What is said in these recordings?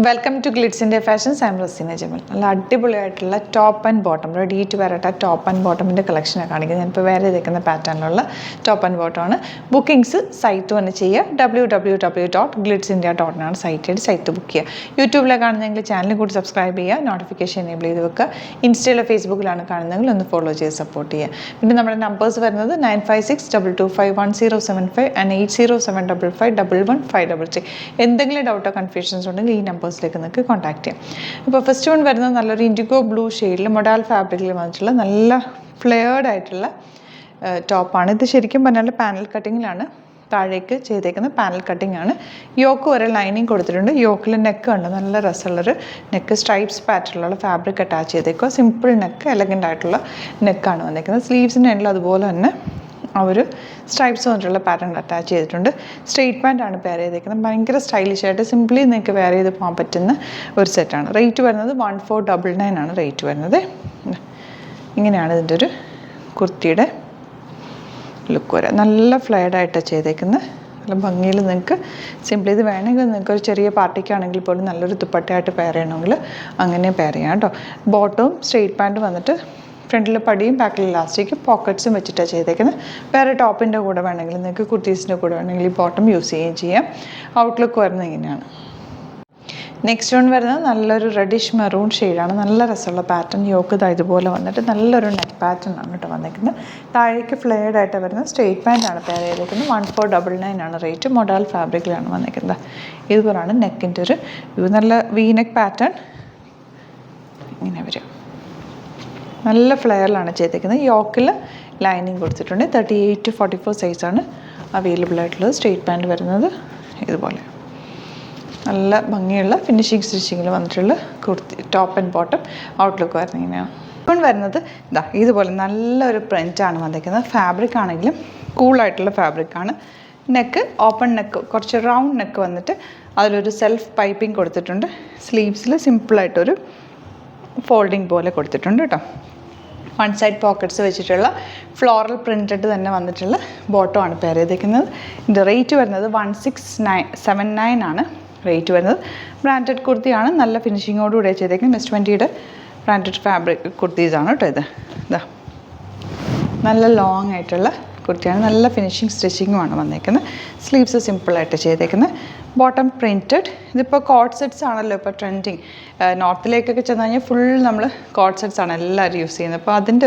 Welcome to Glitz India Fashions. I am Raseena Jamal. നല്ല അടിപൊളിയായിട്ടുള്ള top and bottom, ready to wear ആയിട്ട് top and ബോട്ടമിൻ്റെ കളക്ഷനാണ് കാണിക്കുന്നത്. ഞാനിപ്പോൾ വേറെ ചെയ്തേക്കുന്ന പാറ്റേണിലുള്ള ടോപ്പ് ആൻഡ് ബോട്ടമാണ്. ബുക്കിംഗ്സ് സൈറ്റ് വന്ന് ചെയ്യുക. www.glitzindia.com സൈറ്റ് ബുക്ക് ചെയ്യുക. യൂട്യൂബിലാണ് കാണുന്നതെങ്കിൽ ചാനൽ കൂടി സബ്സ്ക്രൈബ് ചെയ്യുക, നോട്ടിഫിക്കേഷൻ എനേബിൾ ചെയ്ത് വെക്കുക. ഇൻസ്റ്റയിലോ ഫേസ്ബുക്കിലാണ് കാണുന്നതെങ്കിൽ ഒന്ന് ഫോളോ ചെയ്ത് സപ്പോർട്ട് ചെയ്യുക. പിന്നെ നമ്മുടെ നമ്പേഴ്സ് വരുന്നത് 9562251075 ആൻഡ് 8075551153. എന്തെങ്കിലും ഡൗട്ടോ കൺഫ്യൂഷൻസ് ഉണ്ടെങ്കിൽ ഈ നമ്പേഴ്സിലേക്ക് നിങ്ങൾക്ക് കോൺടാക്ട് ചെയ്യാം. ഇപ്പോൾ ഫസ്റ്റ് വൺ വരുന്നത് നല്ലൊരു ഇൻഡിഗോ ബ്ലൂ ഷെയ്ഡിൽ മൊഡാൽ ഫാബ്രിക്കിൽ വന്നിട്ടുള്ള നല്ല ഫ്ലെയർഡ് ആയിട്ടുള്ള ടോപ്പാണ്. ഇത് ശരിക്കും പറഞ്ഞാൽ പാനൽ കട്ടിങ്ങിലാണ് താഴേക്ക് ചെയ്തേക്കുന്ന പാനൽ കട്ടിംഗ് ആണ്. യോക്ക് വരെ ലൈനിങ് കൊടുത്തിട്ടുണ്ട്. യോക്കിൽ നെക്ക് ഉണ്ട്, നല്ല രസമുള്ളൊരു നെക്ക്, സ്ട്രൈപ്സ് പാറ്റേണിലുള്ള ഫാബ്രിക് അറ്റാച്ച് ചെയ്തേക്കുക. സിമ്പിൾ നെക്ക്, എലഗൻ്റ് ആയിട്ടുള്ള നെക്കാണ് വന്നേക്കുന്നത്. സ്ലീവ്സിൻ്റെ എല്ലാം അതുപോലെ തന്നെ ആ ഒരു സ്ട്രൈപ്സ് കൊണ്ടുള്ള പാറ്റേൺ അറ്റാച്ച് ചെയ്തിട്ടുണ്ട്. സ്ട്രെയിറ്റ് പാൻറ്റാണ് പെയർ ചെയ്തേക്കുന്നത്. ഭയങ്കര സ്റ്റൈലിഷ് ആയിട്ട് സിംപ്ലി നിങ്ങൾക്ക് വെയർ ചെയ്ത് പോകാൻ പറ്റുന്ന ഒരു സെറ്റാണ്. റേറ്റ് വരുന്നത് 1499 ആണ് റേറ്റ് വരുന്നത്. ഇങ്ങനെയാണ് ഇതിൻ്റെ ഒരു കുർത്തിയുടെ ലുക്ക് വരെ. നല്ല ഫ്ലെയർഡായിട്ടാണ് ചെയ്തേക്കുന്നത്. നല്ല ഭംഗിയിൽ നിങ്ങൾക്ക് സിംപ്ലി ഇത് വേണമെങ്കിൽ നിങ്ങൾക്ക് ഒരു ചെറിയ പാർട്ടിക്കാണെങ്കിൽ പോലും നല്ലൊരു ദുപ്പട്ടയായിട്ട് പെയർ ചെയ്യണമെങ്കിൽ അങ്ങനെ പെയർ ചെയ്യാം കേട്ടോ. ബോട്ടവും സ്ട്രെയിറ്റ് പാൻറ്റ് വന്നിട്ട് ഫ്രണ്ടിൽ പടിയും ബാക്കിൽ ഇലാസ്റ്റിക്കും പോക്കറ്റ്സും വെച്ചിട്ടാണ് ചെയ്തേക്കുന്നത്. വേറെ ടോപ്പിൻ്റെ കൂടെ വേണമെങ്കിൽ നിങ്ങൾക്ക് കുർത്തീസിൻ്റെ കൂടെ വേണമെങ്കിൽ ഈ ബോട്ടം യൂസ് ചെയ്യുകയും ചെയ്യാം. ഔട്ട്ലുക്ക് വരുന്നത് ഇങ്ങനെയാണ്. നെക്സ്റ്റ് വൺ വരുന്നത് നല്ലൊരു റെഡിഷ് മെറൂൺ ഷെയ്ഡാണ്. നല്ല രസമുള്ള പാറ്റേൺ. യോക്ക് ഇതുപോലെ വന്നിട്ട് നല്ലൊരു നെക്ക് പാറ്റേൺ ആണ് കേട്ടോ വന്നിരിക്കുന്നത്. താഴേക്ക് ഫ്ലെയർഡ് ആയിട്ട് വരുന്നത് സ്ട്രെയിറ്റ് പാൻറ്റാണ് പെയർ ചെയ്തേക്കുന്നത്. 1499 ആണ് റേറ്റ്. മൊഡാൽ ഫാബ്രിക്കിലാണ് വന്നിരിക്കുന്നത്. ഇതുപോലാണ് നെക്കിൻ്റെ ഒരു വ്യൂ. നല്ല വി നെക്ക് പാറ്റേൺ ഇങ്ങനെ വരും. നല്ല ഫ്ലെയറിലാണ് ചെയ്തേക്കുന്നത്. യോക്കിൽ ലൈനിങ് കൊടുത്തിട്ടുണ്ട്. 38 to 44 സൈസാണ് അവൈലബിൾ ആയിട്ടുള്ളത്. സ്ട്രെയിറ്റ് പാൻറ്റ് വരുന്നത് ഇതുപോലെ നല്ല ഭംഗിയുള്ള ഫിനിഷിങ് സ്റ്റിച്ചിങ്ങിൽ വന്നിട്ടുള്ള kurti, top and bottom. Outlook വരുന്നത് ഇങ്ങനെയാണ്. ഇപ്പം വരുന്നത് ഇതുപോലെ നല്ലൊരു പ്രിൻ്റാണ് വന്നിരിക്കുന്നത്. ഫാബ്രിക് ആണെങ്കിലും കൂളായിട്ടുള്ള ഫാബ്രിക്കാണ്. നെക്ക് ഓപ്പൺ നെക്ക്, കുറച്ച് റൗണ്ട് നെക്ക് വന്നിട്ട് അതിലൊരു സെൽഫ് പൈപ്പിംഗ് കൊടുത്തിട്ടുണ്ട്. സ്ലീവ്സിൽ സിമ്പിളായിട്ടൊരു ഫോൾഡിങ് പോലെ കൊടുത്തിട്ടുണ്ട് കേട്ടോ. വൺ സൈഡ് പോക്കറ്റ്സ് വെച്ചിട്ടുള്ള ഫ്ലോറൽ പ്രിൻറ്റഡ് തന്നെ വന്നിട്ടുള്ള ബോട്ടമാണ് പെയർ ചെയ്തേക്കുന്നത്. ഇതിൻ്റെ റേറ്റ് വരുന്നത് 1679 ആണ് റേറ്റ് വരുന്നത്. ബ്രാൻഡഡ് കുർത്തിയാണ്. നല്ല ഫിനിഷിങ്ങോടുകൂടെ ചെയ്തേക്കുന്നത്. മിസ് 20യുടെ ബ്രാൻഡഡ് ഫാബ്രിക് കുർത്തീസാണ് കേട്ടോ. ഇതാ നല്ല ലോങ് ആയിട്ടുള്ള കുർത്തിയാണ്. നല്ല ഫിനിഷിങ് സ്റ്റിച്ചിങ്ങുമാണ് വന്നേക്കുന്നത്. സ്ലീവ്സ് സിമ്പിളായിട്ട് ചെയ്തേക്കുന്നത്. Bottom printed. ഇതിപ്പോൾ കോഡ് സെറ്റ്സ് ആണല്ലോ ഇപ്പോൾ ട്രെൻഡിങ്. നോർത്തിലേക്കൊക്കെ ചെന്ന് കഴിഞ്ഞാൽ ഫുൾ നമ്മൾ കോഡ് സെറ്റ്സ് ആണ് എല്ലാവരും യൂസ് ചെയ്യുന്നത്. അപ്പോൾ അതിൻ്റെ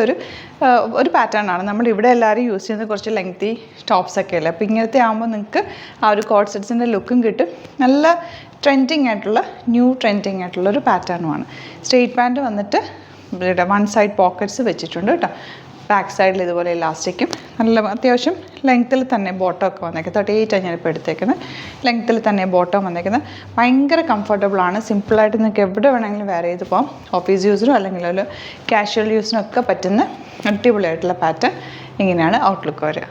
ഒരു പാറ്റേൺ ആണ് നമ്മൾ ഇവിടെ എല്ലാവരും യൂസ് ചെയ്യുന്നത്. കുറച്ച് ലെങ്തി ടോപ്സൊക്കെ അല്ലേ. അപ്പോൾ ഇങ്ങനത്തെ ആകുമ്പോൾ നിങ്ങൾക്ക് ആ ഒരു കോഡ് സെറ്റ്സിൻ്റെ ലുക്കും കിട്ടും. നല്ല ട്രെൻഡിങ് ആയിട്ടുള്ള ട്രെൻഡിങ് ആയിട്ടുള്ളൊരു പാറ്റേണുമാണ്. സ്ട്രെയിറ്റ് പാൻറ്റ് വന്നിട്ട് വൺ സൈഡ് പോക്കറ്റ്സ് വെച്ചിട്ടുണ്ട് കേട്ടോ. ബാക്ക് സൈഡിൽ ഇതുപോലെ ഇലാസ്റ്റിക്കും നല്ല അത്യാവശ്യം ലെങ്ത്തിൽ തന്നെ ബോട്ടം ഒക്കെ വന്നേക്കുന്നത്. 38 ഞാനിപ്പോൾ എടുത്തേക്കുന്നത്. ലെങ്ത്തിൽ തന്നെ ബോട്ടം വന്നേക്കുന്നത്. ഭയങ്കര കംഫർട്ടബിളാണ്. സിമ്പിളായിട്ട് നിങ്ങൾക്ക് എവിടെ വേണമെങ്കിലും വെയർ ചെയ്ത് പോകാം. ഓഫീസ് യൂസിനും അല്ലെങ്കിൽ ഒരു കാഷ്വൽ യൂസിനും ഒക്കെ പറ്റുന്ന അടിപൊളിയായിട്ടുള്ള പാറ്റേൺ. ഇങ്ങനെയാണ് ഔട്ട്ലുക്ക് വരിക.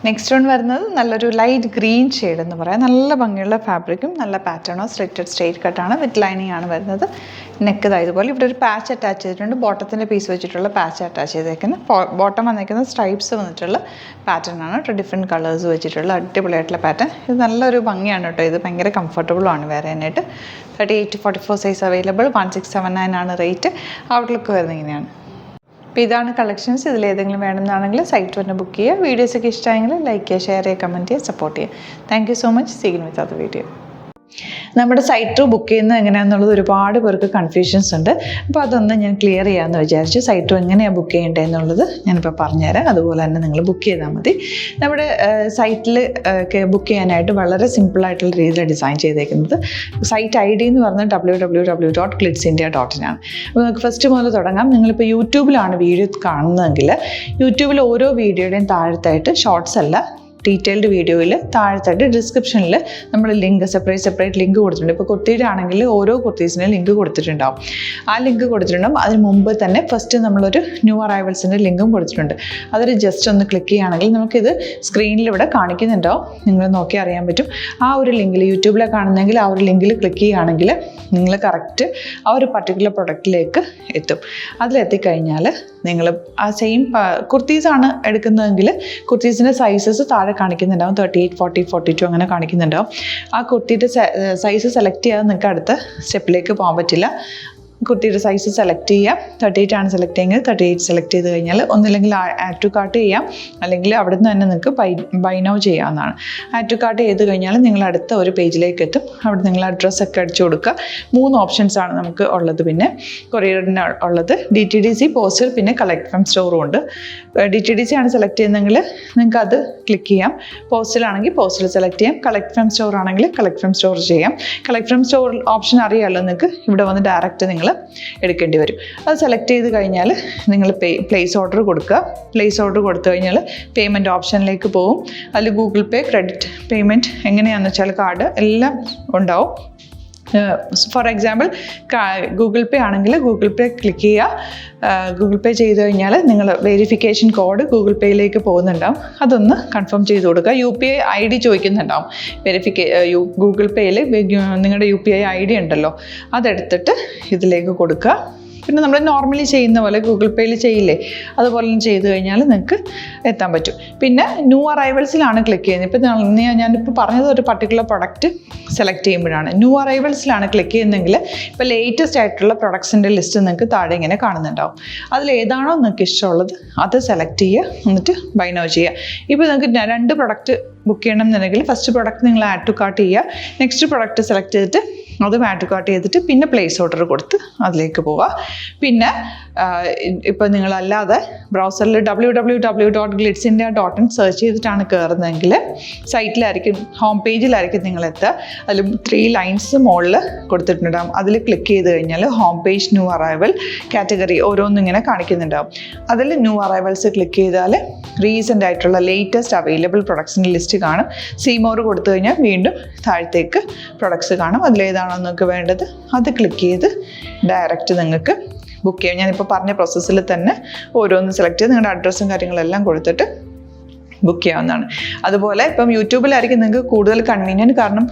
നെക്സ്റ്റ് വൺ വരുന്നത് നല്ലൊരു ലൈറ്റ് ഗ്രീൻ ഷെയ്ഡ് എന്ന് പറയാം. നല്ല ഭംഗിയുള്ള ഫാബ്രിക്കും നല്ല പാറ്റേണോ സ്ട്രെയിറ്റ് കട്ടാണ്. വിത്ത് ലൈനിങ് ആണ് വരുന്നത്. നെക്ക് ഇതുപോലെ ഇവിടെ ഒരു പാച്ച് അറ്റാച്ച് ചെയ്തിട്ടുണ്ട്. ബോട്ടത്തിൻ്റെ പീസ് വെച്ചിട്ടുള്ള പാച്ച് അറ്റാച്ച് ചെയ്തേക്കുന്നത്. ബോട്ടം വന്നേക്കുന്നത് സ്ട്രൈപ്സ് വന്നിട്ടുള്ള പാറ്റേൺ ആണ് കേട്ടോ. ഡിഫറെൻറ്റ് കളേഴ്സ് വെച്ചിട്ടുള്ള അടിപൊളിയായിട്ടുള്ള പാറ്റേൺ. ഇത് നല്ലൊരു ഭംഗിയാണ് കേട്ടോ. ഇത് ഭയങ്കര കംഫർട്ടബിളാണ് വെയർ ചെയ്യാനായിട്ട്. 38 to 44 സൈസ് അവൈലബിൾ. 1679 ആണ് റേറ്റ്. ഔട്ട്ലുക്ക് വരുന്നത് ഇങ്ങനെയാണ്. അപ്പോൾ ഇതാണ് കളക്ഷൻസ്. ഇതിലേതെങ്കിലും വേണമെന്നാണെങ്കിൽ സൈറ്റ് തന്നെ ബുക്ക് ചെയ്യുക. വീഡിയോസൊക്കെ ഇഷ്ടമായെങ്കിൽ ലൈക്ക് ചെയ്യുക, ഷെയർ ചെയ്യുക, കമൻറ്റ് ചെയ്യുക, സപ്പോർട്ട് ചെയ്യുക. Thank you so much. See you with other video. നമ്മുടെ സൈറ്റ് ബുക്ക് ചെയ്യുന്നത് എങ്ങനെയാണെന്നുള്ളത് ഒരുപാട് പേർക്ക് കൺഫ്യൂഷൻസ് ഉണ്ട്. അപ്പോൾ അതൊന്ന് ഞാൻ ക്ലിയർ ചെയ്യാമെന്ന് വിചാരിച്ചു. സൈറ്റ് എങ്ങനെയാണ് ബുക്ക് ചെയ്യേണ്ടത് എന്നുള്ളത് ഞാനിപ്പോൾ പറഞ്ഞുതരാം. അതുപോലെ തന്നെ നിങ്ങൾ ബുക്ക് ചെയ്താൽ മതി. നമ്മുടെ സൈറ്റിൽ ബുക്ക് ചെയ്യാനായിട്ട് വളരെ സിമ്പിളായിട്ടുള്ള രീതിയിൽ ഡിസൈൻ ചെയ്തേക്കുന്നത്. സൈറ്റ് ID എന്ന് പറഞ്ഞാൽ www.glitzindia.in ആണ്. അപ്പോൾ നമുക്ക് ഫസ്റ്റ് മുതൽ തുടങ്ങാം. നിങ്ങളിപ്പോൾ യൂട്യൂബിലാണ് വീഡിയോ കാണുന്നതെങ്കിൽ യൂട്യൂബിൽ ഓരോ വീഡിയോയുടെയും താഴത്തായിട്ട് ഷോർട്സ് അല്ല, ഡീറ്റെയിൽഡ് വീഡിയോയിൽ താഴത്തായിട്ട് ഡിസ്ക്രിപ്ഷനിൽ നമ്മൾ ലിങ്ക് സെപ്പറേറ്റ് ലിങ്ക് കൊടുത്തിട്ടുണ്ട്. ഇപ്പോൾ കുർത്തിയുടെ ആണെങ്കിൽ ഓരോ കുർത്തീസിനും ലിങ്ക് കൊടുത്തിട്ടുണ്ടാവും. ആ ലിങ്ക് കൊടുത്തിട്ടുണ്ടാവും. അതിന് മുമ്പ് തന്നെ ഫസ്റ്റ് നമ്മളൊരു ന്യൂ അറൈവൽസിൻ്റെ ലിങ്കും കൊടുത്തിട്ടുണ്ട്. അതൊരു ജസ്റ്റ് ഒന്ന് ക്ലിക്ക് ചെയ്യുകയാണെങ്കിൽ നമുക്കിത് സ്ക്രീനിൽ ഇവിടെ കാണിക്കുന്നുണ്ടാവും. നിങ്ങൾ നോക്കി അറിയാൻ പറ്റും. ആ ഒരു ലിങ്കിൽ യൂട്യൂബിലെ കാണുന്നെങ്കിൽ ആ ഒരു ലിങ്കിൽ ക്ലിക്ക് ചെയ്യുകയാണെങ്കിൽ നിങ്ങൾ കറക്റ്റ് ആ ഒരു പർട്ടിക്കുലർ പ്രൊഡക്റ്റിലേക്ക് എത്തും. അതിലെത്തിക്കഴിഞ്ഞാൽ നിങ്ങൾ ആ സെയിം കുർത്തീസാണ് എടുക്കുന്നതെങ്കിൽ കുർത്തീസിൻ്റെ സൈസസ് താഴെ താഴെ കാണിക്കുന്നുണ്ടാവും 38, 40, 42 അങ്ങനെ കാണിക്കുന്നുണ്ടാവും. ആ കുർത്തിയുടെ സൈസ് സെലക്ട് ചെയ്യാതെ നിങ്ങൾക്ക് അടുത്ത സ്റ്റെപ്പിലേക്ക് പോകാൻ പറ്റില്ല. കുർത്തിയുടെ സൈസ് സെലക്ട് ചെയ്യാം. 38 ആണ് സെലക്ട് ചെയ്യുന്നത്. 38 സെലക്ട് ചെയ്ത് കഴിഞ്ഞാൽ ഒന്നില്ലെങ്കിൽ ആഡ് ടു കാർട്ട് ചെയ്യാം, അല്ലെങ്കിൽ അവിടെ നിന്ന് തന്നെ നിങ്ങൾക്ക് ബൈ നൗ ചെയ്യാവുന്നതാണ്. ആഡ് ടു കാർട്ട് ചെയ്ത് കഴിഞ്ഞാൽ നിങ്ങൾ അടുത്ത ഒരു പേജിലേക്ക് എത്തും. അവിടെ നിങ്ങൾ അഡ്രസ്സൊക്കെ അടിച്ചു കൊടുക്കുക. 3 ഓപ്ഷൻസ് ആണ് നമുക്ക് ഉള്ളത്. പിന്നെ കൊറിയറിന് ഉള്ളത് DTDC, പോസ്റ്റൽ, പിന്നെ കളക്ട് ഫ്രം സ്റ്റോറും ഉണ്ട്. DTDC ആണ് സെലക്ട് ചെയ്യുന്നതെങ്കിൽ നിങ്ങൾക്ക് അത് ക്ലിക്ക് ചെയ്യാം. പോസ്റ്റലാണെങ്കിൽ പോസ്റ്റൽ സെലക്ട് ചെയ്യാം. കളക്ട് ഫ്രം സ്റ്റോർ ആണെങ്കിൽ കളക്ട് ഫ്രം സ്റ്റോർ ചെയ്യാം. കളക്ട് ഫ്രം സ്റ്റോർ ഓപ്ഷൻ അറിയാമല്ലോ നിങ്ങൾക്ക്. ഇവിടെ വന്ന് ഡയറക്റ്റ് നിങ്ങൾ എടുക്കേണ്ടി വരും. അത് സെലക്ട് ചെയ്ത് കഴിഞ്ഞാൽ നിങ്ങൾ പ്ലേസ് ഓർഡർ കൊടുക്കുക. പ്ലേസ് ഓർഡർ കൊടുത്തു കഴിഞ്ഞാൽ പേയ്മെൻറ്റ് ഓപ്ഷനിലേക്ക് പോകും. അതിൽ ഗൂഗിൾ പേ, ക്രെഡിറ്റ് പേയ്മെൻറ്റ് എങ്ങനെയാണെന്ന് വെച്ചാൽ കാർഡ് എല്ലാം ഉണ്ടാവും. ഫോർ എക്സാമ്പിൾ ഗൂഗിൾ പേ ആണെങ്കിൽ ഗൂഗിൾ പേ ക്ലിക്ക് ചെയ്യുക. ഗൂഗിൾ പേ ചെയ്ത് കഴിഞ്ഞാൽ നിങ്ങൾ വെരിഫിക്കേഷൻ കോഡ് ഗൂഗിൾ പേയിലേക്ക് പോകുന്നുണ്ടാവും. അതൊന്ന് കൺഫേം ചെയ്ത് കൊടുക്കുക. UPI ID ചോദിക്കുന്നുണ്ടാവും. ഗൂഗിൾ പേയിൽ നിങ്ങളുടെ UPI ID ഉണ്ടല്ലോ, അതെടുത്തിട്ട് ഇതിലേക്ക് കൊടുക്കുക. പിന്നെ നമ്മൾ നോർമലി ചെയ്യുന്ന പോലെ ഗൂഗിൾ പേയിൽ ചെയ്യില്ലേ, അതുപോലെ ചെയ്ത് കഴിഞ്ഞാൽ നിങ്ങൾക്ക് എത്താൻ പറ്റും. പിന്നെ ന്യൂ അറൈവൽസിലാണ് ക്ലിക്ക് ചെയ്യുന്നത്. ഇപ്പോൾ ഞാനിപ്പോൾ പറഞ്ഞത് ഒരു പർട്ടിക്കുലർ പ്രൊഡക്റ്റ് സെലക്ട് ചെയ്യുമ്പോഴാണ്. ന്യൂ അറൈവൽസിലാണ് ക്ലിക്ക് ചെയ്യുന്നതെങ്കിൽ ഇപ്പോൾ ലേറ്റസ്റ്റ് ആയിട്ടുള്ള പ്രൊഡക്ട്സിൻ്റെ ലിസ്റ്റ് നിങ്ങൾക്ക് താഴെ ഇങ്ങനെ കാണുന്നുണ്ടാവും. അതിൽ ഏതാണോ നിങ്ങൾക്ക് ഇഷ്ടമുള്ളത് അത് സെലക്ട് ചെയ്യുക, എന്നിട്ട് ബൈ നൗ ചെയ്യുക. ഇപ്പോൾ നിങ്ങൾക്ക് 2 പ്രൊഡക്റ്റ് ബുക്ക് ചെയ്യണം എന്നുണ്ടെങ്കിൽ ഫസ്റ്റ് പ്രൊഡക്റ്റ് നിങ്ങൾ ആഡ് ടു കാർട്ട് ചെയ്യുക. നെക്സ്റ്റ് പ്രൊഡക്റ്റ് സെലക്ട് ചെയ്തിട്ട് അതും ആഡ് ടു കാർട്ട് ചെയ്തിട്ട് പിന്നെ പ്ലേസ് ഓർഡർ കൊടുത്ത് അതിലേക്ക് പോവുക. പിന്നെ ഇപ്പോൾ നിങ്ങളല്ലാതെ ബ്രൗസറിൽ www.glitzindia.in സെർച്ച് ചെയ്തിട്ടാണ് കയറുന്നതെങ്കിൽ സൈറ്റിലായിരിക്കും, ഹോം പേജിലായിരിക്കും നിങ്ങളെത്തുക. അതിൽ 3 ലൈൻസ് മുകളിൽ കൊടുത്തിട്ടുണ്ടാകും. അതിൽ ക്ലിക്ക് ചെയ്ത് കഴിഞ്ഞാൽ home page, new arrival, category ഓരോന്നും ഇങ്ങനെ കാണിക്കുന്നുണ്ടാവും. അതിൽ ന്യൂ അറൈവൽസ് ക്ലിക്ക് ചെയ്താൽ റീസെൻ്റ് ആയിട്ടുള്ള ലേറ്റസ്റ്റ് അവൈലബിൾ പ്രൊഡക്ട്സിൻ്റെ ലിസ്റ്റ് കാണും. സീമോർ കൊടുത്തു കഴിഞ്ഞാൽ വീണ്ടും താഴത്തേക്ക് പ്രൊഡക്ട്സ് കാണും. അതിലേതാണോ നിങ്ങൾക്ക് വേണ്ടത് അത് ക്ലിക്ക് ചെയ്ത് ഡയറക്റ്റ് നിങ്ങൾക്ക് ബുക്ക് ചെയ്യാം. ഞാനിപ്പോൾ പറഞ്ഞ പ്രോസസ്സിൽ തന്നെ ഓരോന്ന് സെലക്ട് ചെയ്ത് നിങ്ങളുടെ അഡ്രസ്സും കാര്യങ്ങളെല്ലാം കൊടുത്തിട്ട് ബുക്ക് ചെയ്യാവുന്നതാണ്. അതുപോലെ ഇപ്പം യൂട്യൂബിലായിരിക്കും നിങ്ങൾക്ക് കൂടുതൽ കൺവീനിയൻറ്റ്, കാരണം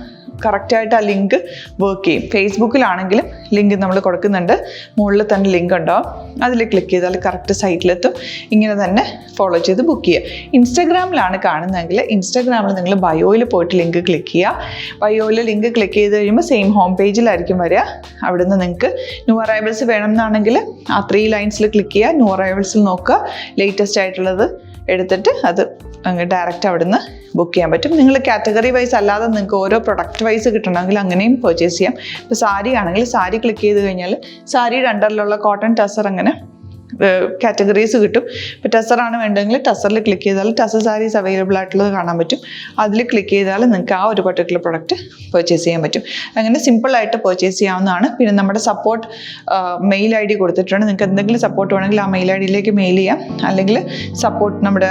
കറക്റ്റായിട്ട് ആ ലിങ്ക് വർക്ക് ചെയ്യും. ഫേസ്ബുക്കിലാണെങ്കിലും ലിങ്ക് നമ്മൾ കൊടുക്കുന്നുണ്ട്, മുകളിൽ തന്നെ ലിങ്ക് ഉണ്ടാവും. അതിൽ ക്ലിക്ക് ചെയ്താൽ കറക്റ്റ് സൈറ്റിലെത്തും. ഇങ്ങനെ തന്നെ ഫോളോ ചെയ്ത് ബുക്ക് ചെയ്യുക. ഇൻസ്റ്റാഗ്രാമിലാണ് കാണുന്നതെങ്കിൽ ഇൻസ്റ്റാഗ്രാമിൽ നിങ്ങൾ ബയോയിൽ പോയിട്ട് ലിങ്ക് ക്ലിക്ക് ചെയ്യുക. ബയോയിൽ ലിങ്ക് ക്ലിക്ക് ചെയ്ത് കഴിയുമ്പോൾ സെയിം ഹോം പേജിലായിരിക്കും വരിക. അവിടുന്ന് നിങ്ങൾക്ക് ന്യൂ അറൈവൽസ് വേണമെന്നാണെങ്കിൽ ആ 3 ലൈൻസിൽ ക്ലിക്ക് ചെയ്യുക. ന്യൂ അറൈവൽസിൽ നോക്കുക, ലേറ്റസ്റ്റ് ആയിട്ടുള്ളത് എടുത്തിട്ട് അത് അങ്ങ് ഡയറക്റ്റ് അവിടുന്ന് ബുക്ക് ചെയ്യാൻ പറ്റും. നിങ്ങൾ കാറ്റഗറി വൈസ് അല്ലാതെ നിങ്ങൾക്ക് ഓരോ പ്രൊഡക്റ്റ് വൈസ് കിട്ടണമെങ്കിൽ അങ്ങനെയും പർച്ചേസ് ചെയ്യാം. ഇപ്പോൾ സാരി ആണെങ്കിൽ സാരി ക്ലിക്ക് ചെയ്ത് കഴിഞ്ഞാൽ സാരിയുടെ അണ്ടറിലുള്ള കോട്ടൺ, ടസർ അങ്ങനെ കാറ്റഗറീസ് കിട്ടും. ഇപ്പോൾ ടസറാണ് വേണ്ടതെങ്കിൽ ടസറിൽ ക്ലിക്ക് ചെയ്താൽ ടസർ സാരീസ് അവൈലബിൾ ആയിട്ടുള്ളത് കാണാൻ പറ്റും. അതിൽ ക്ലിക്ക് ചെയ്താൽ നിങ്ങൾക്ക് ആ ഒരു പർട്ടിക്കുലർ പ്രൊഡക്റ്റ് പർച്ചേസ് ചെയ്യാൻ പറ്റും. അങ്ങനെ സിമ്പിളായിട്ട് പർച്ചേസ് ചെയ്യാവുന്നതാണ്. പിന്നെ നമ്മുടെ സപ്പോർട്ട് മെയിൽ ID കൊടുത്തിട്ടുണ്ട്. നിങ്ങൾക്ക് എന്തെങ്കിലും സപ്പോർട്ട് വേണമെങ്കിൽ ആ മെയിൽ IDയിലേക്ക് മെയിൽ ചെയ്യാം. അല്ലെങ്കിൽ സപ്പോർട്ട് നമ്മുടെ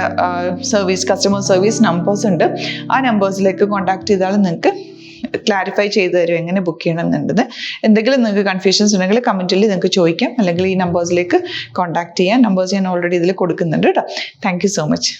കസ്റ്റമർ സർവീസ് നമ്പേഴ്സ് ഉണ്ട്. ആ നമ്പേഴ്സിലേക്ക് കോൺടാക്ട് ചെയ്താൽ നിങ്ങൾക്ക് ക്ലാരിഫൈ ചെയ്ത് തരും എങ്ങനെ ബുക്ക് ചെയ്യണം എന്നുള്ളത്. എന്തെങ്കിലും നിങ്ങൾക്ക് കൺഫ്യൂഷൻസ് ഉണ്ടെങ്കിൽ കമൻറ്റിൽ നിങ്ങൾക്ക് ചോദിക്കാം, അല്ലെങ്കിൽ ഈ നമ്പേഴ്സിലേക്ക് കോൺടാക്ട് ചെയ്യാം. നമ്പേഴ്സ് ഞാൻ ഓൾറെഡി ഇതിൽ കൊടുക്കുന്നുണ്ട് കേട്ടോ. Thank you so much.